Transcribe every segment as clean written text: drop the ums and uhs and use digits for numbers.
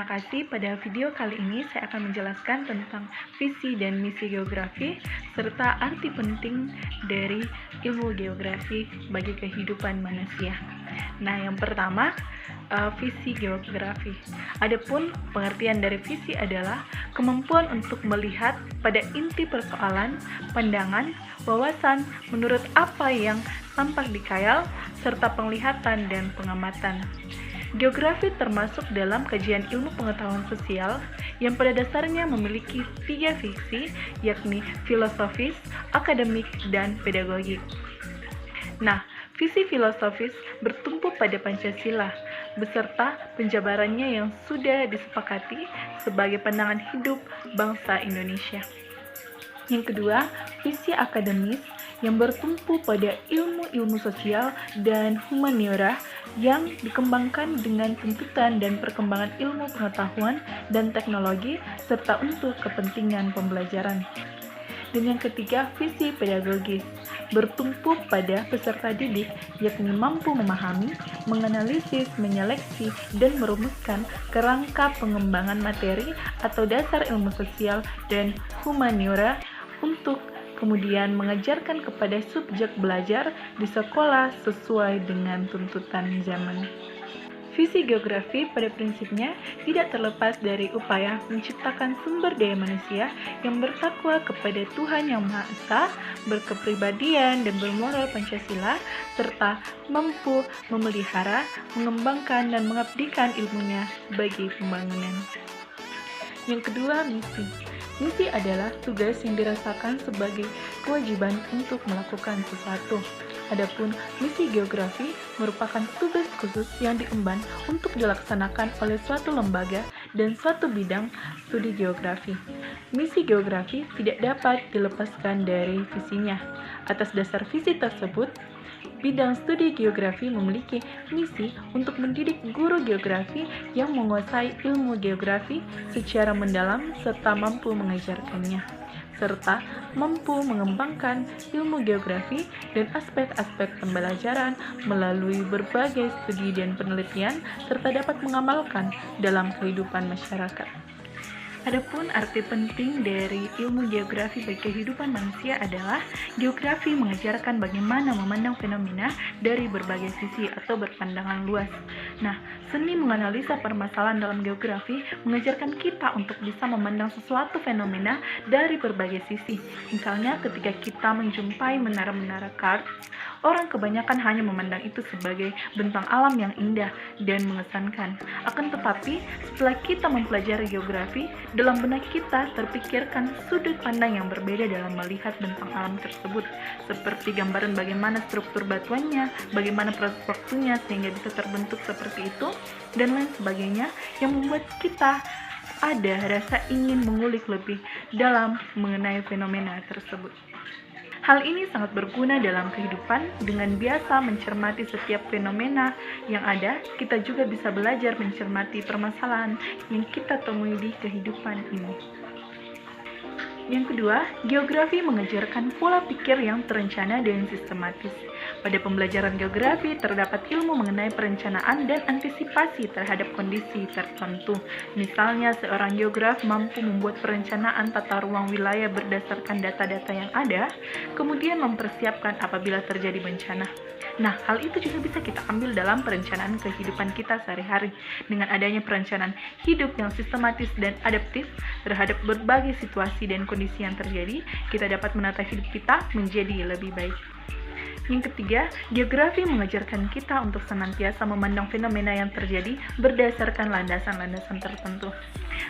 Terima kasih. Pada video kali ini saya akan menjelaskan tentang visi dan misi geografi serta arti penting dari ilmu geografi bagi kehidupan manusia. Nah, yang pertama, visi geografi. Adapun pengertian dari visi adalah kemampuan untuk melihat pada inti persoalan, pandangan, wawasan menurut apa yang tampak di khayal, serta penglihatan dan pengamatan. Geografi termasuk dalam kajian ilmu pengetahuan sosial yang pada dasarnya memiliki 3 visi, yakni filosofis, akademik, dan pedagogik. Nah, visi filosofis bertumpu pada Pancasila, beserta penjabarannya yang sudah disepakati sebagai pandangan hidup bangsa Indonesia. Yang kedua, visi akademis yang bertumpu pada ilmu-ilmu sosial dan humaniora yang dikembangkan dengan tuntutan dan perkembangan ilmu pengetahuan dan teknologi serta untuk kepentingan pembelajaran. Dan yang ketiga, visi pedagogis bertumpu pada peserta didik yakni mampu memahami, menganalisis, menyeleksi, dan merumuskan kerangka pengembangan materi atau dasar ilmu sosial dan humaniora untuk kemudian mengajarkan kepada subjek belajar di sekolah sesuai dengan tuntutan zaman. Visi geografi pada prinsipnya tidak terlepas dari upaya menciptakan sumber daya manusia yang bertakwa kepada Tuhan Yang Maha Esa, berkepribadian dan bermoral Pancasila, serta mampu memelihara, mengembangkan, dan mengabdikan ilmunya bagi pembangunan. Yang kedua, misi. Misi adalah tugas yang dirasakan sebagai kewajiban untuk melakukan sesuatu. Adapun misi geografi merupakan tugas khusus yang diemban untuk dilaksanakan oleh suatu lembaga dan suatu bidang studi geografi. Misi geografi tidak dapat dilepaskan dari visinya. Atas dasar visi tersebut, bidang studi geografi memiliki misi untuk mendidik guru geografi yang menguasai ilmu geografi secara mendalam serta mampu mengajarkannya, serta mampu mengembangkan ilmu geografi dan aspek-aspek pembelajaran melalui berbagai studi dan penelitian serta dapat mengamalkan dalam kehidupan masyarakat. Adapun arti penting dari ilmu geografi bagi kehidupan manusia adalah geografi mengajarkan bagaimana memandang fenomena dari berbagai sisi atau berpandangan luas. Nah, seni menganalisa permasalahan dalam geografi mengajarkan kita untuk bisa memandang sesuatu fenomena dari berbagai sisi. Misalnya ketika kita menjumpai menara-menara karst, orang kebanyakan hanya memandang itu sebagai bentang alam yang indah dan mengesankan. Akan tetapi, setelah kita mempelajari geografi, dalam benak kita terpikirkan sudut pandang yang berbeda dalam melihat bentang alam tersebut, seperti gambaran bagaimana struktur batuannya, bagaimana proses waktunya sehingga bisa terbentuk seperti itu, dan lain sebagainya, yang membuat kita ada rasa ingin mengulik lebih dalam mengenai fenomena tersebut. Hal ini sangat berguna dalam kehidupan. Dengan biasa mencermati setiap fenomena yang ada, kita juga bisa belajar mencermati permasalahan yang kita temui di kehidupan ini. Yang kedua, geografi mengajarkan pola pikir yang terencana dan sistematis. Pada pembelajaran geografi terdapat ilmu mengenai perencanaan dan antisipasi terhadap kondisi tertentu. Misalnya, seorang geograf mampu membuat perencanaan tata ruang wilayah berdasarkan data-data yang ada, kemudian mempersiapkan apabila terjadi bencana. Nah, hal itu juga bisa kita ambil dalam perencanaan kehidupan kita sehari-hari. Dengan adanya perencanaan hidup yang sistematis dan adaptif terhadap berbagai situasi dan kondisi yang terjadi, kita dapat menata hidup kita menjadi lebih baik. Yang ketiga, geografi mengajarkan kita untuk senantiasa memandang fenomena yang terjadi berdasarkan landasan-landasan tertentu.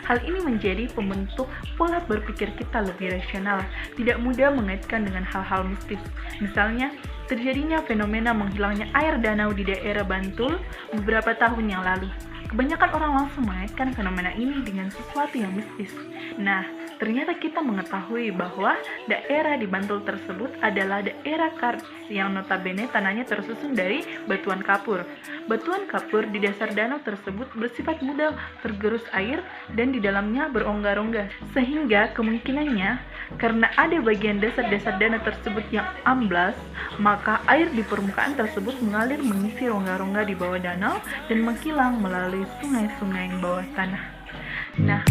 Hal ini menjadi pembentuk pola berpikir kita lebih rasional, tidak mudah mengaitkan dengan hal-hal mistis. Misalnya, terjadinya fenomena menghilangnya air danau di daerah Bantul beberapa tahun yang lalu. Kebanyakan orang langsung mengaitkan fenomena ini dengan sesuatu yang mistis. Nah, ternyata kita mengetahui bahwa daerah di Bantul tersebut adalah daerah karst yang notabene tanahnya tersusun dari batuan kapur. Batuan kapur di dasar danau tersebut bersifat mudah tergerus air dan di dalamnya berongga-rongga. Sehingga kemungkinannya karena ada bagian dasar-dasar danau tersebut yang amblas, maka air di permukaan tersebut mengalir mengisi rongga-rongga di bawah danau dan menghilang melalui sungai-sungai bawah tanah. Nah,